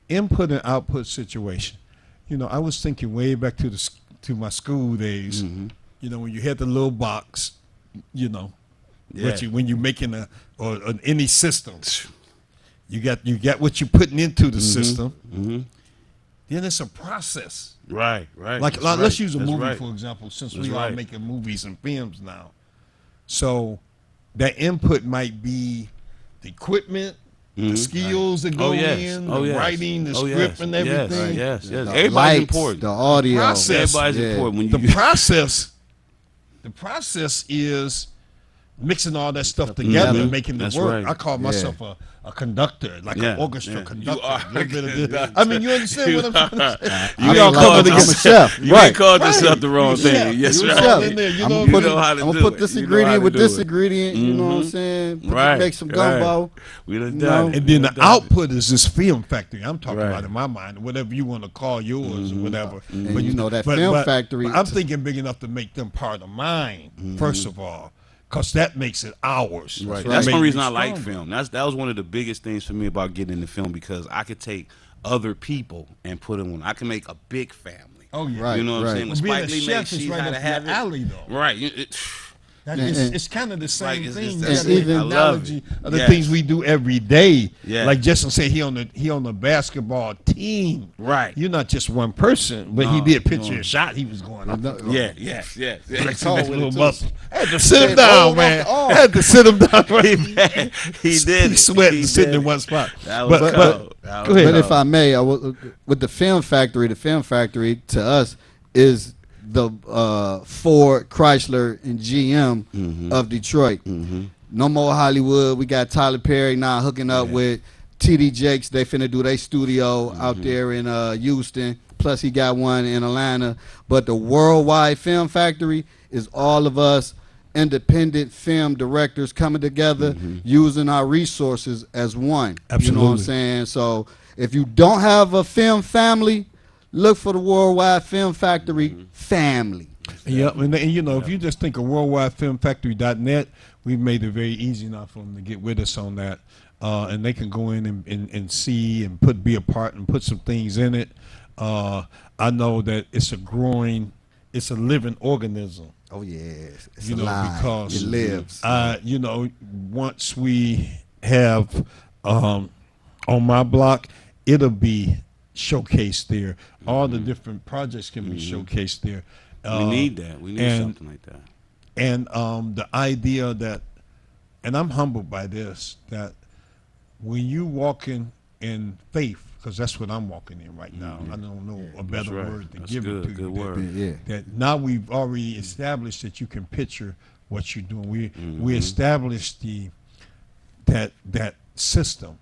Input and output situation. You know, I was thinking way back to my school days. You know, when you had the little box, you know, Yeah. when you're making any system, you got what you're putting into the system. Then it's a process. Right. Like That's let's right. use a That's movie right. for example, since That's we are right. making movies and films now. So that input might be the equipment, the skills that go Oh, yes. in, Oh, the yes. writing, the Oh, script yes. and Yes. everything. Yes. The Everybody's lights, important. The audio. Process. Everybody's Yeah. important. When The you process is mixing all that stuff together and making the That's work. right. I call myself a conductor, like Yeah. an orchestra Yeah. conductor. You are A little bit of a this. conductor. I mean, you understand what I'm trying to say? You I'm ain't called a yourself- chef. You Right. ain't called yourself the wrong You thing. chef. Yes, You right. chef in there, you know, I'm You gonna know how to put, do put it. this You know how ingredient to with do this it. ingredient. You know what I'm saying? Right. Make some Right. gumbo. We done You done know? it. And then We the done done it. output is this film factory. I'm talking Right. about in my mind, whatever you want to call yours or whatever. And you know that film factory- But I'm thinking big enough to make them part of mine, first of all, because that makes it ours. Right. That That's makes one me reason I like stronger. film. That was one of the biggest things for me about getting into film, because I could take other people and put them on. I can make a big family. Oh yeah. Right. You know what I'm saying? When Being a Spike Lee chef makes is She's right How up to your Have It. alley, though. Right. It's kind of the same Like, it's thing. that- That's and the even- I love analogy it. of the Yes. things we do every day. Yeah. Like Justin said, he on the basketball team. Right. You're not just one person, but he No, did picture no. a shot he was going up. Yeah. Yes. Flexing his with little it, too. muscle. I had to sit him Straight down, off man. the arm. I had to sit him down. He did. He's sweating, He sitting did in it. one spot. That was But cold. That go was ahead. But if I may, with the film factory to us is the Ford, Chrysler, and GM of Detroit. No more Hollywood. We got Tyler Perry now hooking up with TD Jakes. They finna do their studio out there in Houston. Plus he got one in Atlanta. But the worldwide film factory is all of us independent film directors coming together, using our resources as one. You know what I'm Absolutely. saying? So if you don't have a film family, look for the Worldwide Film Factory family. Yeah, and you know, if you just think of worldwidefilmfactory.net, we've made it very easy now for them to get with us on that. and they can go in and see and be a part and put some things in it. I know that it's a living organism. Oh yes, it's You know, alive. because it lives. you know, once we have on my block, it'll be showcased there. All the different projects can be showcased there. We need that. We need something like that. And the idea that, and I'm humbled by this, that when you walking in faith, because that's what I'm walking in right now. I don't know a better right. word to That's give good. it to Good you. word. That now we've already established that you can picture what you're doing. We established that system.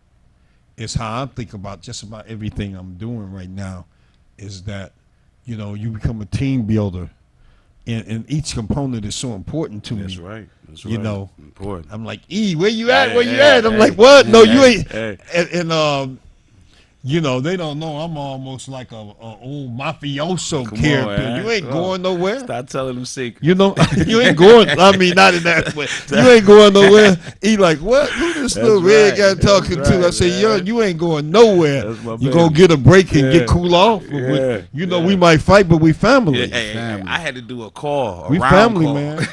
Is how I think about just about everything I'm doing right now. Is that, you know, you become a team builder, and each component is so important to me. That's right. That's You right. know, Important. I'm like, where you at? Hey, Where you hey, at? I'm hey, like, what? No, you hey, ain't. hey. And you know, they don't know I'm almost like a old mafioso Come character. on, man. You ain't Come going on. nowhere. Stop telling them secrets. You know, you ain't going. I mean, not in that way. You ain't going nowhere. He like, what? Who this little red guy right. talking That's to? I right, say, yo, man. you ain't going nowhere. That's my You gonna baby. get a break and Yeah. get cool off. Yeah. You know, Yeah. we might fight, but we family. Yeah, hey, I had to do a call, We round family, call, man.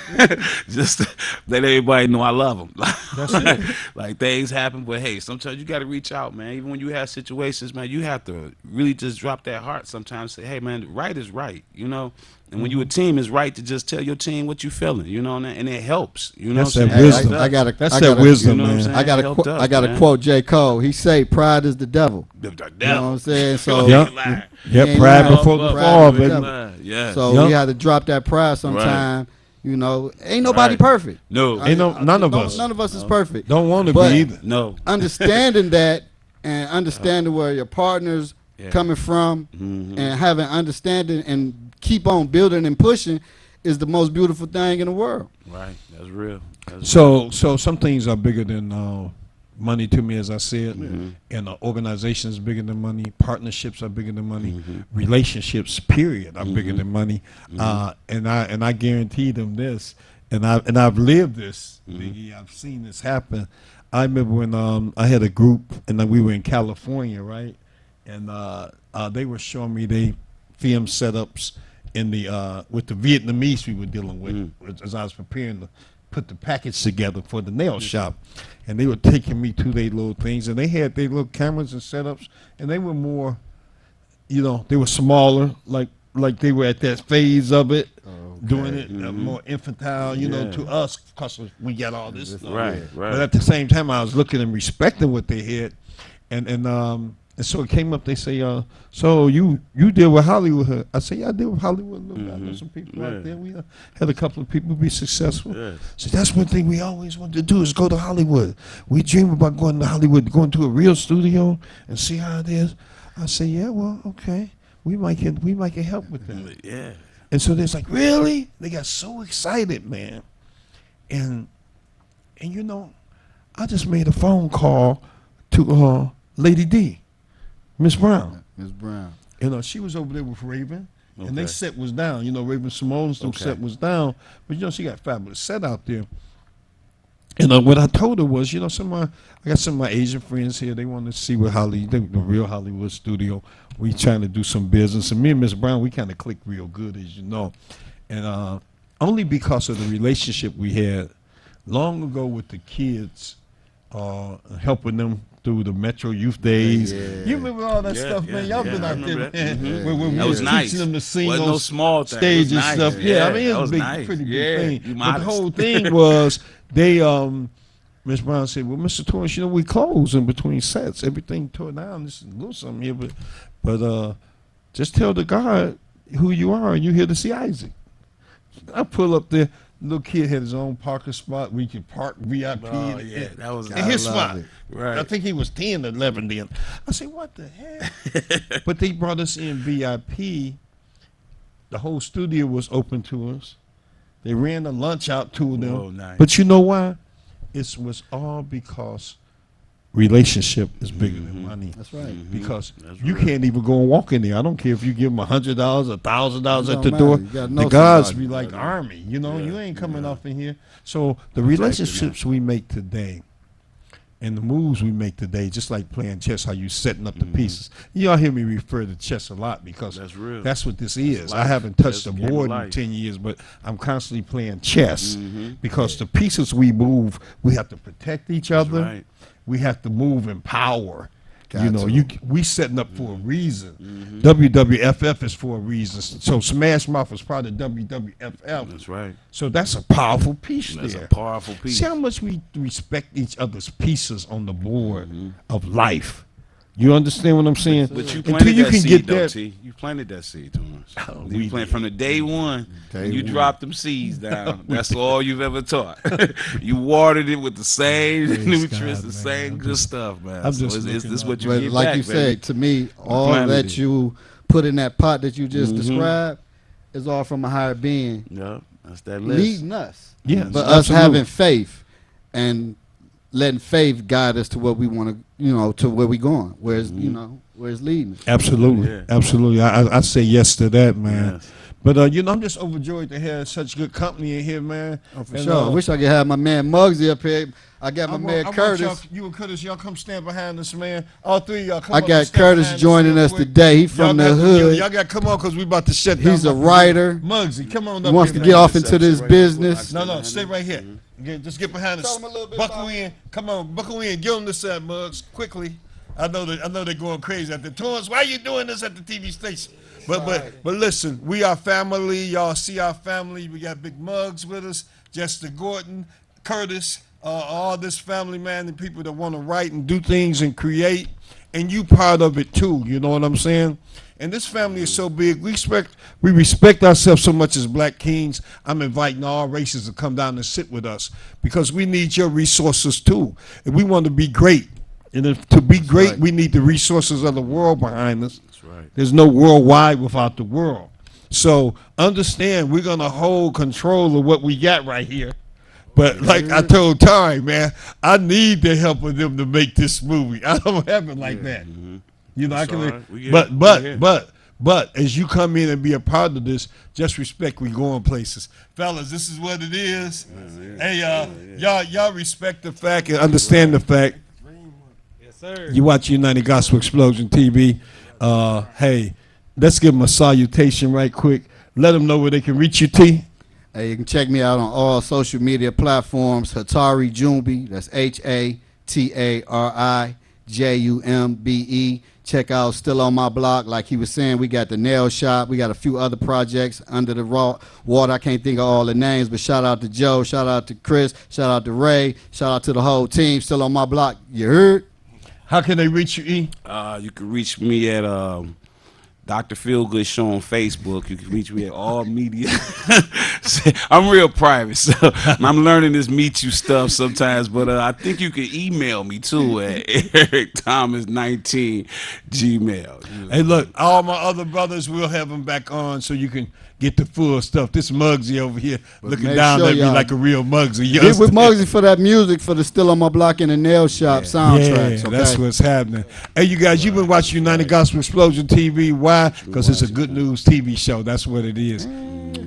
just to let everybody know I love them. That's it. Like things happen, but hey, sometimes you got to reach out, man. Even when you have situations, man, you have to really just drop that heart. Sometimes say, hey, man, right is right, you know. And when you a team, it's right to just tell your team what you feeling, you know, and it helps. You know, That's what I'm that saying? wisdom. It helps. That's I that gotta- wisdom, you know what I'm man. saying? I got It helped us, to man. quote J. Cole. He say, "Pride is the devil." The You know what devil. I'm saying? So Yep. Lie. Yep, ain't pride lying. before the Pride fall, before the baby. devil. Yeah. So Yup. we had to drop that pride sometime. You know, ain't nobody Right. perfect. No. Ain't none of us. None of us is perfect. Don't want to But- be either. No. Understanding that and understanding where your partner's Yeah. coming from Mhm. and having understanding and keep on building and pushing is the most beautiful thing in the world. Right. That's real. That's So some things are bigger than money to me, as I said, and organizations is bigger than money. Partnerships are bigger than money. Relationships, period, are bigger than money. And I guarantee them this, and I've lived this. Biggie, I've seen this happen. I remember when I had a group, and then we were in California, right? And they were showing me they film setups in the with the Vietnamese we were dealing with as I was preparing to put the package together for the nail shop, and they were taking me to their little things, and they had their little cameras and setups, and they were more, you know, they were smaller, like they were at that phase of it, doing it more infantile, you know, to us, because we got all this stuff. Right, right. But at the same time, I was looking and respecting what they had, and so it came up. They say, "So you deal with Hollywood?" Huh? I say, "Yeah, I deal with Hollywood a little bit. I know some people out there. We had a couple of people be successful." So that's one thing we always wanted to do is go to Hollywood. We dream about going to Hollywood, going to a real studio and see how it is. I say, "Yeah, well, okay, we might get help with that." Yeah. And so they're like, "Really?" They got so excited, man. And you know, I just made a phone call to Lady D. Miss Brown. Miss Brown. You know, she was over there with Raven, and they Okay. set was down. You know, Raven Simone's set was down, but you know, she got a fabulous set out there. And what I told her was, you know, I got some of my Asian friends here. They want to see what the real Hollywood studio. We trying to do some business, and me and Miss Brown, we kind of clicked real good, as you know, and only because of the relationship we had long ago with the kids, helping them through the Metro Youth Days. You remember all that stuff, man? Y'all been I out there, remember man. that. Where we That was was nice. teaching them to sing Wasn't on no small thing. It stage was and nice. stuff. Yeah, I mean, it that was was a nice. pretty Yeah, big you thing. But the modest. whole thing was they, Miss Brown said, "Well, Mr. Torrance, you know, we close in between sets. Everything tore down. This is a little something here, but just tell the guard who you are, and you here to see Isaac." I pull up there. Little kid had his own parking spot. We could park VIP. Oh, yeah, that was in his I spot. love it. Right. I think he was 10 or 11 then. I said, "What the heck?" But they brought us in VIP. The whole studio was open to us. They ran the lunch out to them. Oh, nice. But you know why? It was all because relationship is bigger than money. That's right. Because That's you real. can't even go and walk in there. I don't care if you give them $100, $1,000 It at don't the matter. door. You gotta know The gods somebody. be like the army. You know, you ain't coming off in here. So the relationships we make today, And the moves we make today, just like playing chess, how you setting up the pieces. Y'all hear me refer to chess a lot because That's real. that's what this is. I life. haven't touched That's a the game of board in life. 10 years, but I'm constantly playing chess because the pieces we move, we have to protect each other. right. We have to move in power. Got You know, to. we setting up for a reason. WWFF is for a reason. So Smash Mouth is part of WWFF. That's right. So that's a powerful piece That's there. a powerful piece. See how much we respect each other's pieces on the board of life. You understand what I'm saying? But you Until planted you that can seed, get though, that. T. You planted that seed, Thomas. we You planted from the day one. Day You one. dropped them seeds down. That's all you've ever taught. You watered it with the same Praise nutrients, God, the man. same I'm good just- stuff, man. I'm So just it's looking this up. what you But get like back, you baby. said, to me, all planted that it. you put in that pot that you just described is all from a higher being Yeah, that's that list. leading us. Yeah, But us absolutely. having faith and letting faith guide us to what we want to, to where we going, where it's, where it's leading us. Absolutely, Yeah. absolutely. I say yes to that, man. Yes. But I'm just overjoyed to have such good company in here, man. Oh, for And, sure. I wish I could have my man Muggsy up here. I got my I man want Curtis. y'all, you and Curtis, y'all come stand behind us, man. All three of y'all come I up and got stand Curtis behind joining real us quick. today. He from Y'all the got- hood. Y'all got to come on because we about to shut down. He's a my- writer. Muggsy, come on up He wants here, to get man. off into this Right business. here. No, stay right here. Just get behind us. Tell 'em a little bit Buckle about- in. Come on, buckle in. Get on this side, Muggs, quickly. I know they're going crazy at the Torrance. Why you doing this at the TV station? But listen, we are family. Y'all see our family. We got Big Muggs with us, Jester Gordon, Curtis, all this family, man, and people that want to write and do things and create. And you part of it too. You know what I'm saying? And this family is so big. We respect ourselves so much as Black Kings. I'm inviting all races to come down and sit with us because we need your resources too. And we want to be great. And to be great, right. we need the resources of the world behind us. That's right. There's no worldwide without the world. So understand, we're going to hold control of what we got right here. But like I told Tari, man, I need the help of them to make this movie. I don't have it like that. You know, That's I all can. right. We get it. But as you come in and be a part of this, just respect we going places, fellas. This is what it is. Hey, y'all respect the fact and understand the fact. Yes, sir. You watch United Gospel Explosion TV. Hey, let's give them a salutation right quick. Let them know where they can reach you, T. Hey, you can check me out on all social media platforms. Hatari Jumbe. That's HATARIJUMBE. Check out Still on My Block. Like he was saying, we got the nail shop. We got a few other projects under the water. I can't think of all the names, but shout out to Joe. Shout out to Chris. Shout out to Ray. Shout out to the whole team. Still on My Block. You heard? How can they reach you, E? You can reach me at Dr. Feelgood Show on Facebook. You can reach me at all media. I'm real private, so I'm learning this Meet You stuff sometimes. But I think you can email me too at ericthomas19gmail. Hey, look, all my other brothers, we'll have them back on so you can get the full stuff. This Muggsy over here looking make down sure at me y'all like a real Muggsy. You Get with understand? Muggsy for that music for the Still on My Block and the nail shop soundtracks. Yeah, Okay? that's what's happening. Hey, you guys, you've been watching United Gospel Explosion TV. Why? Because it's a good news TV show. That's what it is.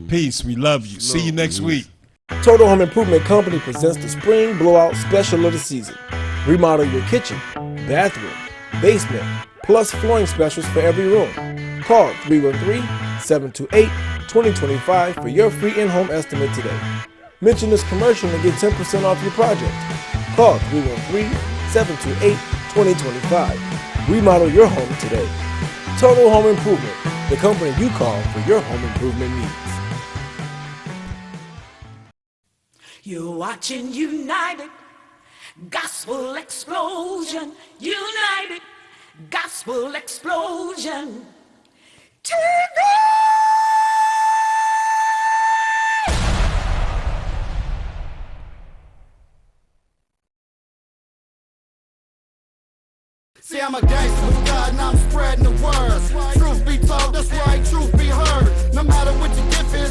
Peace. We love you. See you next week. Total Home Improvement Company presents the Spring Blowout Special of the Season. Remodel your kitchen, bathroom, basement, plus flooring specials for every room. Call 313-728-2025 for your free in-home estimate today. Mention this commercial and get 10% off your project. Call 313-728-2025. Remodel your home today. Total Home Improvement, the company you call for your home improvement needs. You're watching United Gospel Explosion. United Gospel Explosion. TV! See, I'm a gangster with God and I'm spreading the word. Truth be told, that's right, truth be heard. No matter what your gift is,